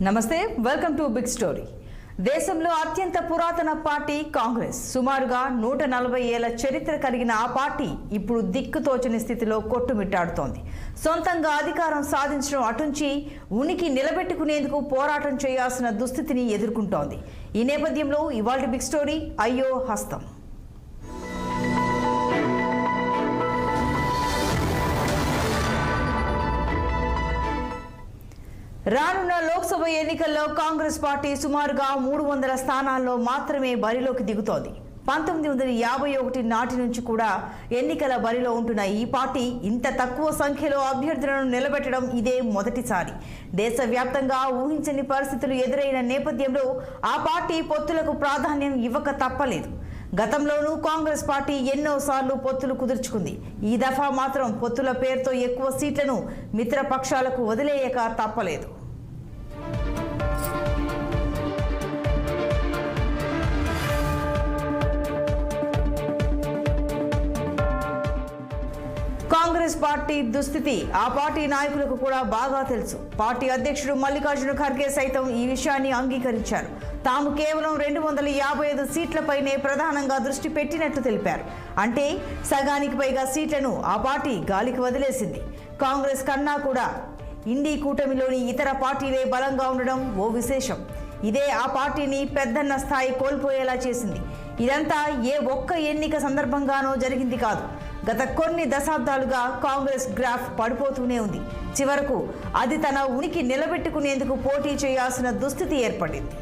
నమస్తే, welcome to big story. దేశంలో అత్యంత పురాతన పార్టీ కాంగ్రెస్. సుమారుగా 140 ఏళ్ల చరిత్ర కలిగిన ఆ పార్టీ ఇప్పుడు దిక్కుతోచని స్థితిలో కొట్టుమిట్టాడుతోంది. సొంతంగా అధికారం సాధించడం అటుంచి ఉనికి నిలబెట్టుకునేందుకు పోరాటం చేయాల్సిన దుస్థితిని ఎదుర్కొంటోంది. ఈ నేపథ్యంలో ఇవాల్టి బిగ్ స్టోరీ అయ్యో హస్తం. రానున్న లోక్సభ ఎన్నికల్లో కాంగ్రెస్ పార్టీ సుమారుగా 300 స్థానాల్లో మాత్రమే బరిలోకి దిగుతోంది. 1951 నాటి నుంచి కూడా ఎన్నికల బరిలో ఉంటున్న ఈ పార్టీ ఇంత తక్కువ సంఖ్యలో అభ్యర్థులను నిలబెట్టడం ఇదే మొదటిసారి. దేశవ్యాప్తంగా ఊహించని పరిస్థితులు ఎదురైన నేపథ్యంలో ఆ పార్టీ పొత్తులకు ప్రాధాన్యం ఇవ్వక తప్పలేదు. గతంలోనూ కాంగ్రెస్ పార్టీ ఎన్నోసార్లు పొత్తులు కుదుర్చుకుంది. ఈ దఫా మాత్రం పొత్తుల పేరుతో ఎక్కువ సీట్లను మిత్రపక్షాలకు వదిలేయక తప్పలేదు. కాంగ్రెస్ పార్టీ దుస్థితి ఆ పార్టీ నాయకులకు కూడా బాగా తెలుసు. పార్టీ అధ్యక్షుడు మల్లికార్జున ఖర్గే సైతం ఈ విషయాన్ని అంగీకరించారు. తాము కేవలం 255 సీట్లపైనే ప్రధానంగా దృష్టి పెట్టినట్లు తెలిపారు. అంటే సగానికి పైగా సీట్లను ఆ పార్టీ గాలికి వదిలేసింది. కాంగ్రెస్ కన్నా కూడా ఇండీ కూటమిలోని ఇతర పార్టీలే బలంగా ఉండడం ఓ విశేషం. ఇదే ఆ పార్టీని పెద్దన్న స్థాయి కోల్పోయేలా చేసింది. ఇదంతా ఏ ఒక్క ఎన్నిక సందర్భంగానో జరిగింది కాదు. గత కొన్ని దశాబ్దాలుగా కాంగ్రెస్ గ్రాఫ్ పడిపోతూనే ఉంది. చివరకు అది తన ఉనికి నిలబెట్టుకునేందుకు పోటీ చేయాల్సిన దుస్థితి ఏర్పడింది.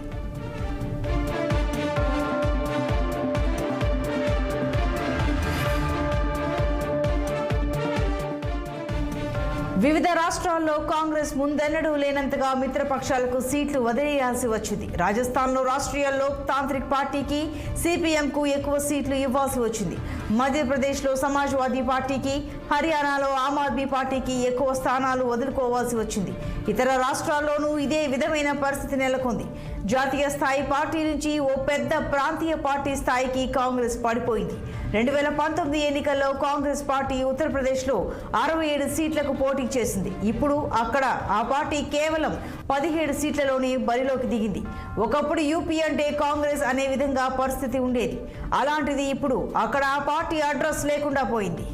వివిధ రాష్ట్రాల్లో కాంగ్రెస్ ముందెన్నడూ లేనంతగా మిత్రపక్షాలకు సీట్లు వదిలేయాల్సి వచ్చింది. రాజస్థాన్లో రాష్ట్రీయ లోక్ తాంత్రిక్ పార్టీకి, సిపిఎంకు ఎక్కువ సీట్లు ఇవ్వాల్సి వచ్చింది. మధ్యప్రదేశ్లో సమాజ్వాదీ పార్టీకి, హర్యానాలో ఆమ్ ఆద్మీ పార్టీకి ఎక్కువ స్థానాలు వదులుకోవాల్సి వచ్చింది. ఇతర రాష్ట్రాల్లోనూ ఇదే విధమైన పరిస్థితి నెలకొంది. జాతీయ స్థాయి పార్టీ నుంచి ఓ పెద్ద ప్రాంతీయ పార్టీ స్థాయికి కాంగ్రెస్ పడిపోయింది. 2019 ఎన్నికల్లో కాంగ్రెస్ పార్టీ ఉత్తరప్రదేశ్లో 67 సీట్లకు పోటీ చేసింది. ఇప్పుడు అక్కడ ఆ పార్టీ కేవలం 17 సీట్లలోనే బరిలోకి దిగింది. ఒకప్పుడు యూపీ అంటే కాంగ్రెస్ అనే విధంగా పరిస్థితి ఉండేది. అలాంటిది ఇప్పుడు అక్కడ ఆ పార్టీ అడ్రస్ లేకుండా పోయింది.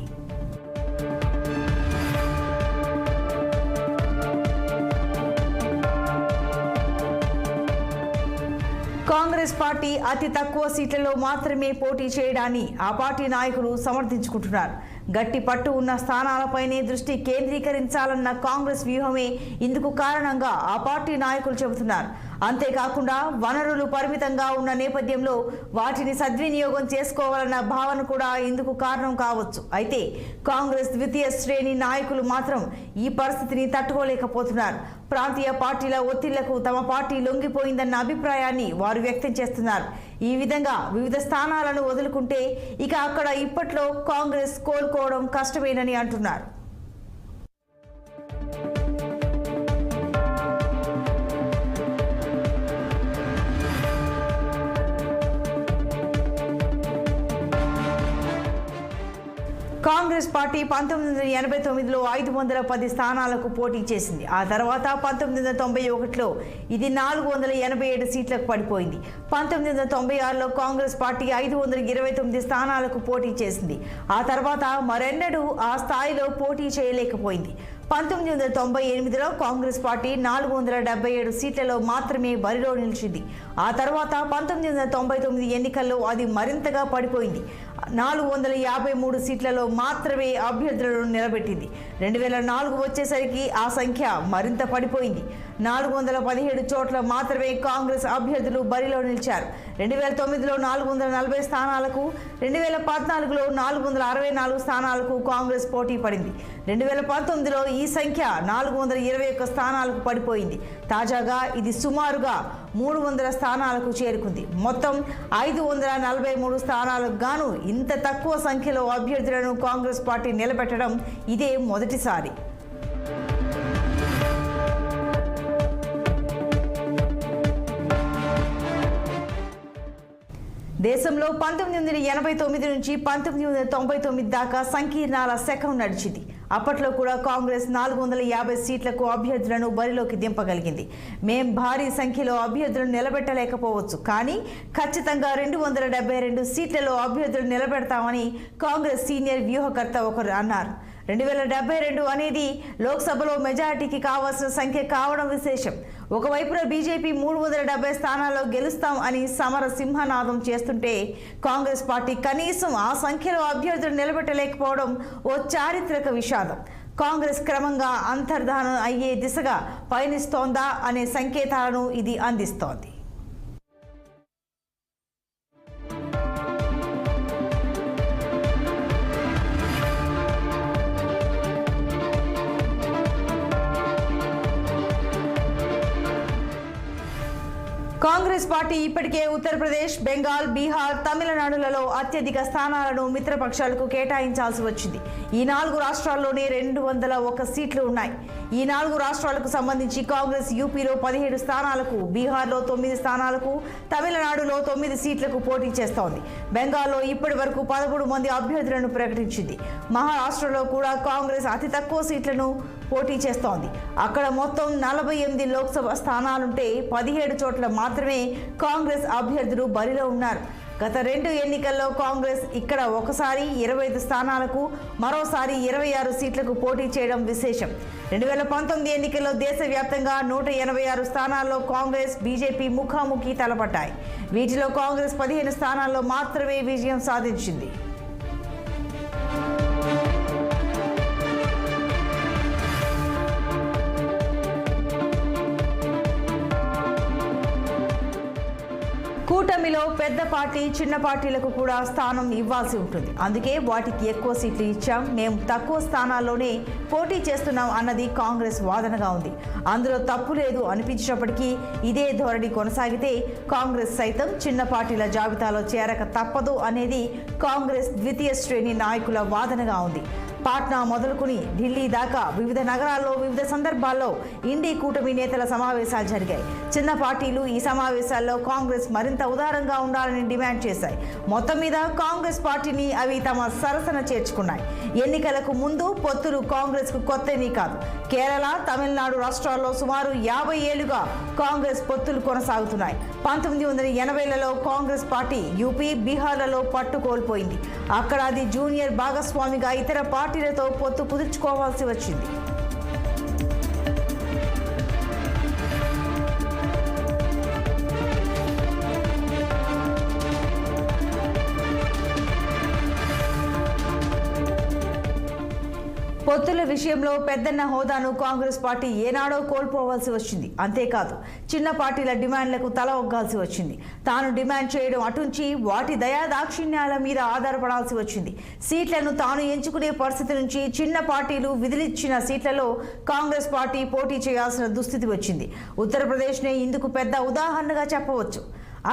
కాంగ్రెస్ పార్టీ అతి తక్కువ సీట్లలో మాత్రమే పోటీ చేయడాన్ని ఆ పార్టీ నాయకులు సమర్థించుకుంటున్నారు. గట్టి పట్టు ఉన్న స్థానాలపైనే దృష్టి కేంద్రీకరించాలన్న కాంగ్రెస్ వ్యూహమే ఇందుకు కారణంగా ఆ పార్టీ నాయకులు చెబుతున్నారు. అంతేకాకుండా వనరులు పరిమితంగా ఉన్న నేపథ్యంలో వాటిని సద్వినియోగం చేసుకోవాలన్న భావన కూడా ఇందుకు కారణం కావచ్చు. అయితే కాంగ్రెస్ ద్వితీయ శ్రేణి నాయకులు మాత్రం ఈ పరిస్థితిని తట్టుకోలేకపోతున్నారు. ప్రాంతీయ పార్టీల ఒత్తిళ్లకు తమ పార్టీ లొంగిపోయిందన్న అభిప్రాయాన్ని వారు వ్యక్తం చేస్తున్నారు. ఈ విధంగా వివిధ స్థానాలను వదులుకుంటే ఇక అక్కడ ఇప్పట్లో కాంగ్రెస్ కోలుకోవడం కష్టమేనని అంటున్నారు. కాంగ్రెస్ పార్టీ 1989లో 510 స్థానాలకు పోటీ చేసింది. ఆ తర్వాత 1991లో ఇది 487 సీట్లకు పడిపోయింది. 1996లో కాంగ్రెస్ పార్టీ 529 స్థానాలకు పోటీ చేసింది. ఆ తర్వాత మరెన్నడూ ఆ స్థాయిలో పోటీ చేయలేకపోయింది. 1998లో కాంగ్రెస్ పార్టీ 477 సీట్లలో మాత్రమే బరిలో నిలిచింది. ఆ తర్వాత 1999 ఎన్నికల్లో అది మరింతగా పడిపోయింది. 453 సీట్లలో మాత్రమే అభ్యర్థులను నిలబెట్టింది. 2004 వచ్చేసరికి ఆ సంఖ్య మరింత పడిపోయింది. 417 చోట్ల మాత్రమే కాంగ్రెస్ అభ్యర్థులు బరిలో నిలిచారు. 2009లో 440 స్థానాలకు, 2014లో 464 స్థానాలకు కాంగ్రెస్ పోటీ పడింది. 2019లో ఈ సంఖ్య 421 స్థానాలకు పడిపోయింది. తాజాగా ఇది సుమారుగా 300 స్థానాలకు చేరుకుంది. మొత్తం 543 స్థానాలకు గాను ఇంత తక్కువ సంఖ్యలో అభ్యర్థులను కాంగ్రెస్ పార్టీ నిలబెట్టడం ఇదే మొదటిసారి. దేశంలో 1989 నుంచి 1999 దాకా సంకీర్ణాల శకం నడిచింది. అప్పట్లో కూడా కాంగ్రెస్ 450 సీట్లకు అభ్యర్థులను బరిలోకి దింపగలిగింది. మేం భారీ సంఖ్యలో అభ్యర్థులను నిలబెట్టలేకపోవచ్చు, కానీ ఖచ్చితంగా 272 సీట్లలో అభ్యర్థులను నిలబెడతామని కాంగ్రెస్ సీనియర్ వ్యూహకర్త ఒకరు అన్నారు. 2072 అనేది లోక్సభలో మెజారిటీకి కావాల్సిన సంఖ్య కావడం విశేషం. ఒకవైపున బీజేపీ 370 స్థానాల్లో గెలుస్తాం అని సమర సింహనాదం చేస్తుంటే కాంగ్రెస్ పార్టీ కనీసం ఆ సంఖ్యలో అభ్యర్థులు నిలబెట్టలేకపోవడం ఓ చారిత్రక విషాదం. కాంగ్రెస్ క్రమంగా అంతర్ధానం అయ్యే దిశగా పయనిస్తోందా అనే సంకేతాలను ఇది అందిస్తోంది. కాంగ్రెస్ పార్టీ ఇప్పటికే ఉత్తరప్రదేశ్, బెంగాల్, బీహార్, తమిళనాడులలో అత్యధిక స్థానాలను మిత్రపక్షాలకు కేటాయించాల్సి వచ్చింది. ఈ 4 రాష్ట్రాల్లోనే 201 సీట్లు ఉన్నాయి. ఈ 4 రాష్ట్రాలకు సంబంధించి కాంగ్రెస్ యూపీలో 17 స్థానాలకు, బీహార్లో 9 స్థానాలకు, తమిళనాడులో 9 సీట్లకు పోటీ చేస్తోంది. బెంగాల్లో ఇప్పటి వరకు 13 మంది అభ్యర్థులను ప్రకటించింది. మహారాష్ట్రలో కూడా కాంగ్రెస్ అతి తక్కువ సీట్లను పోటీ చేస్తోంది. అక్కడ మొత్తం 48 లోక్సభ స్థానాలుంటే 17 చోట్ల మాత్రమే కాంగ్రెస్ అభ్యర్థులు బరిలో ఉన్నారు. గత 2 ఎన్నికల్లో కాంగ్రెస్ ఇక్కడ ఒకసారి 25 స్థానాలకు, మరోసారి 26 సీట్లకు పోటీ చేయడం విశేషం. 2019 ఎన్నికల్లో దేశవ్యాప్తంగా 186 స్థానాల్లో కాంగ్రెస్, బీజేపీ ముఖాముఖి తలపడ్డాయి. వీటిలో కాంగ్రెస్ 15 స్థానాల్లో మాత్రమే విజయం సాధించింది. కూటమిలో పెద్ద పార్టీ, చిన్న పార్టీలకు కూడా స్థానం ఇవ్వాల్సి ఉంటుంది. అందుకే వాటికి ఎక్కువ సీట్లు ఇచ్చాం, మేము తక్కువ స్థానాల్లోనే పోటీ చేస్తున్నాం అన్నది కాంగ్రెస్ వాదనగా ఉంది. అందులో తప్పు లేదు అనిపించినప్పటికీ ఇదే ధోరణి కొనసాగితే కాంగ్రెస్ సైతం చిన్న పార్టీల జాబితాలో చేరక తప్పదు అనేది కాంగ్రెస్ ద్వితీయ శ్రేణి నాయకుల వాదనగా ఉంది. పాట్నా మొదలుకుని ఢిల్లీ దాకా వివిధ నగరాల్లో వివిధ సందర్భాల్లో ఇండీ కూటమి నేతల సమావేశాలు జరిగాయి. చిన్న పార్టీలు ఈ సమావేశాల్లో కాంగ్రెస్ మరింత ఉదారంగా ఉండాలని డిమాండ్ చేశాయి. మొత్తం మీద కాంగ్రెస్ పార్టీని అవి తమ సరసన చేర్చుకున్నాయి. ఎన్నికలకు ముందు పొత్తులు కాంగ్రెస్కు కొత్తేమీ కాదు. కేరళ, తమిళనాడు రాష్ట్రాల్లో సుమారు 50 ఏళ్లుగా కాంగ్రెస్ పొత్తులు కొనసాగుతున్నాయి. 1980లలో కాంగ్రెస్ పార్టీ యూపీ, బీహార్లలో పట్టు కోల్పోయింది. అక్కడ అది జూనియర్ భాగస్వామిగా ఇతర పార్టీలతో పొత్తు కుదుర్చుకోవాల్సి వచ్చింది. పొత్తుల విషయంలో పెద్దన్న హోదాను కాంగ్రెస్ పార్టీ ఏనాడో కోల్పోవాల్సి వచ్చింది. అంతేకాదు చిన్న పార్టీల డిమాండ్లకు తల ఒగ్గాల్సి వచ్చింది. తాను డిమాండ్ చేయడం అటుంచి వాటి దయాదాక్షిణ్యాల మీద ఆధారపడాల్సి వచ్చింది. సీట్లను తాను ఎంచుకునే పరిస్థితి నుంచి చిన్న పార్టీలు విధిలిచ్చిన సీట్లలో కాంగ్రెస్ పార్టీ పోటీ చేయాల్సిన దుస్థితి వచ్చింది. ఉత్తరప్రదేశ్నే ఇందుకు పెద్ద ఉదాహరణగా చెప్పవచ్చు.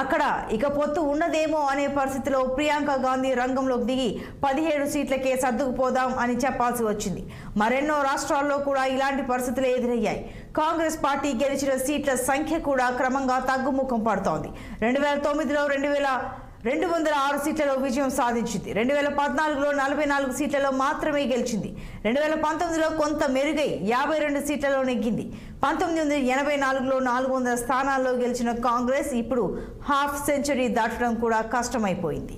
అక్కడ ఇక పొత్తు ఉన్నదేమో అనే పరిస్థితిలో ప్రియాంక గాంధీ రంగంలోకి దిగి 17 సీట్లకే సర్దుకుపోదాం అని చెప్పాల్సి వచ్చింది. మరెన్నో రాష్ట్రాల్లో కూడా ఇలాంటి పరిస్థితులు ఎదురయ్యాయి. కాంగ్రెస్ పార్టీ గెలిచిన సీట్ల సంఖ్య కూడా క్రమంగా తగ్గుముఖం పడుతోంది. 2009లో 206 సీట్లలో విజయం సాధించింది. 2014లో 44 సీట్లలో మాత్రమే గెలిచింది. 2019లో కొంత మెరుగై 52 సీట్లలో నెగ్గింది. 1984లో 400 స్థానాల్లో గెలిచిన కాంగ్రెస్ ఇప్పుడు హాఫ్ సెంచరీ దాటడం కూడా కష్టమైపోయింది.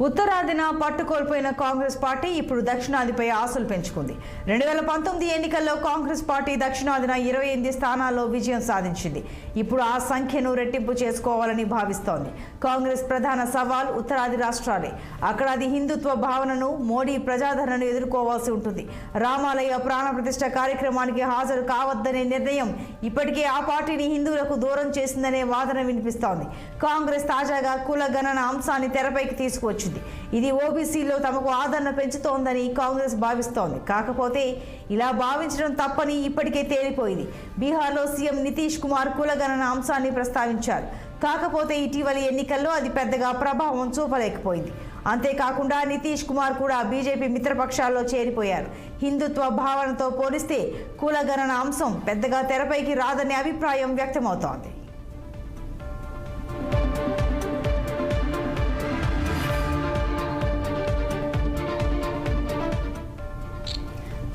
ఉత్తరాదిన పట్టుకోల్పోయిన కాంగ్రెస్ పార్టీ ఇప్పుడు దక్షిణాదిపై ఆశలు పెంచుకుంది. 2019 ఎన్నికల్లో కాంగ్రెస్ పార్టీ దక్షిణాదిన 28 స్థానాల్లో విజయం సాధించింది. ఇప్పుడు ఆ సంఖ్యను రెట్టింపు చేసుకోవాలని భావిస్తోంది. కాంగ్రెస్ ప్రధాన సవాల్ ఉత్తరాది రాష్ట్రాలే. అక్కడ అది హిందుత్వ భావనను, మోడీ ప్రజాదరణను ఎదుర్కోవాల్సి ఉంటుంది. రామాలయ ప్రాణప్రతిష్ఠ కార్యక్రమానికి హాజరు కావద్దనే నిర్ణయం ఇప్పటికే ఆ పార్టీని హిందువులకు దూరం చేసిందనే వాదన వినిపిస్తోంది. కాంగ్రెస్ తాజాగా కుల గణన అంశాన్ని తెరపైకి తీసుకువచ్చింది. వచ్చింది. ఇది ఓబీసీలో తమకు ఆదరణ పెంచుతోందని కాంగ్రెస్ భావిస్తోంది. కాకపోతే ఇలా భావించడం తప్పని ఇప్పటికే తేలిపోయింది. బీహార్లో సీఎం నితీష్ కుమార్ కులగణన అంశాన్ని ప్రస్తావించారు. కాకపోతే ఇటీవలి ఎన్నికల్లో అది పెద్దగా ప్రభావం చూపలేకపోయింది. అంతేకాకుండా నితీష్ కుమార్ కూడా బీజేపీ మిత్రపక్షాల్లో చేరిపోయారు. హిందుత్వ భావనతో పోలిస్తే కులగణన అంశం పెద్దగా తెరపైకి రాదనే అభిప్రాయం వ్యక్తమవుతోంది.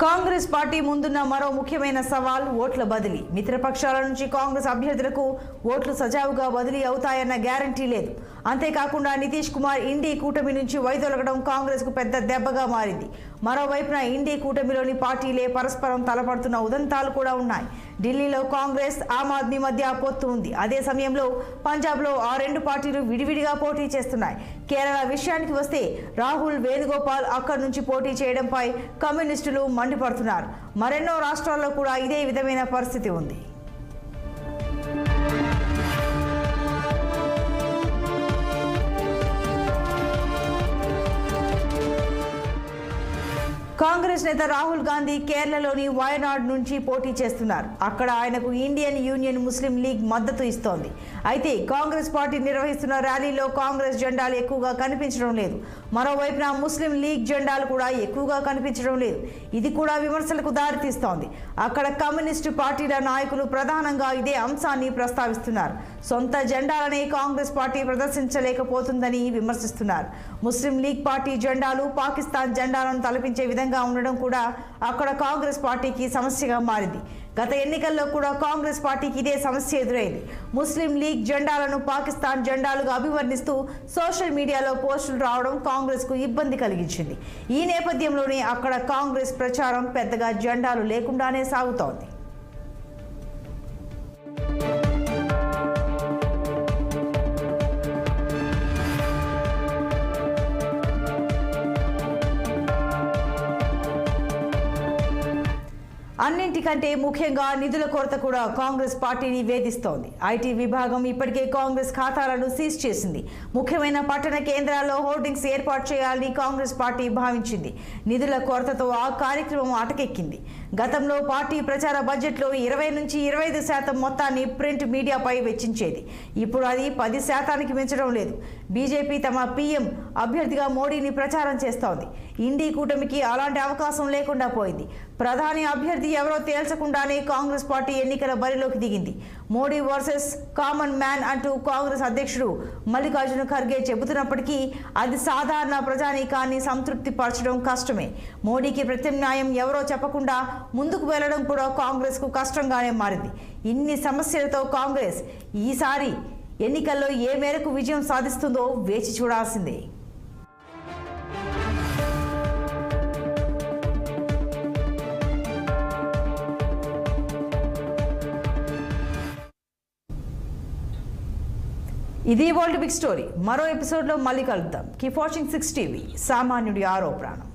కాంగ్రెస్ పార్టీ ముందున్న మరో ముఖ్యమైన సవాల్ ఓట్ల బదిలీ. మిత్రపక్షాల నుంచి కాంగ్రెస్ అభ్యర్థులకు ఓట్లు సజావుగా బదిలీ అవుతాయన్న గ్యారంటీ లేదు. అంతేకాకుండా నితీష్ కుమార్ ఇండీ కూటమి నుంచి వైదొలగడం కాంగ్రెస్కు పెద్ద దెబ్బగా మారింది. మరోవైపున ఇండీ కూటమిలోని పార్టీలే పరస్పరం తలపడుతున్న ఉదంతాలు కూడా ఉన్నాయి. ఢిల్లీలో కాంగ్రెస్ ఆమ్ ఆద్మీ మధ్య పొత్తు ఉంది. అదే సమయంలో పంజాబ్లో ఆ రెండు పార్టీలు విడివిడిగా పోటీ చేస్తున్నాయి. కేరళ విషయానికి వస్తే రాహుల్ వేణుగోపాల్ అక్కడి నుంచి పోటీ చేయడంపై కమ్యూనిస్టులు మండిపడుతున్నారు. మరెన్నో రాష్ట్రాల్లో కూడా ఇదే విధమైన పరిస్థితి ఉంది. కాంగ్రెస్ నేత రాహుల్ గాంధీ కేరళలోని వయనాడ్ నుంచి పోటీ చేస్తున్నారు. అక్కడ ఆయనకు ఇండియన్ యూనియన్ ముస్లిం లీగ్ మద్దతు ఇస్తోంది. అయితే కాంగ్రెస్ పార్టీ నిర్వహిస్తున్న ర్యాలీలో కాంగ్రెస్ జెండాలు ఎక్కువగా కనిపించడం లేదు. మరోవైపున ముస్లిం లీగ్ జెండాలు కూడా ఎక్కువగా కనిపించడం లేదు. ఇది కూడా విమర్శలకు దారితీస్తోంది. అక్కడ కమ్యూనిస్టు పార్టీల నాయకులు ప్రధానంగా ఇదే అంశాన్ని ప్రస్తావిస్తున్నారు. సొంత జెండాలనే కాంగ్రెస్ పార్టీ ప్రదర్శించలేకపోతుందని విమర్శిస్తున్నారు. ముస్లిం లీగ్ పార్టీ జెండాలు పాకిస్తాన్ జెండాలను తలపించే విధంగా ఉండడం కూడా అక్కడ కాంగ్రెస్ పార్టీకి సమస్యగా మారింది. గత ఎన్నికల్లో కూడా కాంగ్రెస్ పార్టీకి ఇదే సమస్య ఎదురైంది. ముస్లిం లీగ్ జెండాలను పాకిస్తాన్ జెండాలుగా అభివర్ణిస్తూ సోషల్ మీడియాలో పోస్టులు రావడం కాంగ్రెస్కు ఇబ్బంది కలిగించింది. ఈ నేపథ్యంలోనే అక్కడ కాంగ్రెస్ ప్రచారం పెద్దగా జెండాలు లేకుండానే సాగుతోంది. అన్నింటికంటే ముఖ్యంగా నిధుల కొరత కూడా కాంగ్రెస్ పార్టీని వేధిస్తోంది. ఐటీ విభాగం ఇప్పటికే కాంగ్రెస్ ఖాతాలను సీజ్ చేసింది. ముఖ్యమైన పట్టణ కేంద్రాల్లో హోర్డింగ్స్ ఏర్పాటు చేయాలని కాంగ్రెస్ పార్టీ భావించింది. నిధుల కొరతతో ఆ కార్యక్రమం అటకెక్కింది. గతంలో పార్టీ ప్రచార బడ్జెట్లో 20 నుంచి 25% మొత్తాన్ని ప్రింట్ మీడియాపై వెచ్చించేది. ఇప్పుడు అది 10% మించడం లేదు. బీజేపీ తమ పీఎం అభ్యర్థిగా మోడీని ప్రచారం చేస్తోంది. ఇండీ కూటమికి అలాంటి అవకాశం లేకుండా పోయింది. ప్రధాని అభ్యర్థి ఎవరో తేల్చకుండానే కాంగ్రెస్ పార్టీ ఎన్నికల బరిలోకి దిగింది. మోడీ వర్సెస్ కామన్ మ్యాన్ అంటూ కాంగ్రెస్ అధ్యక్షుడు మల్లికార్జున ఖర్గే చెబుతున్నప్పటికీ అది సాధారణ ప్రజానీకాన్ని సంతృప్తి పరచడం కష్టమే. మోడీకి ప్రత్యామ్నాయం ఎవరో చెప్పకుండా ముందుకు వెళ్లడం కూడా కాంగ్రెస్కు కష్టంగానే మారింది. ఇన్ని సమస్యలతో కాంగ్రెస్ ఈసారి ఎన్నికల్లో ఏ మేరకు విజయం సాధిస్తుందో వేచి చూడాల్సిందే. ఇది వరల్డ్ బిగ్ స్టోరీ. మరో ఎపిసోడ్లో మళ్ళీ కలుద్దాం. Keep watching 6 TV. సామాన్యుడి ఆరో ప్రాణం.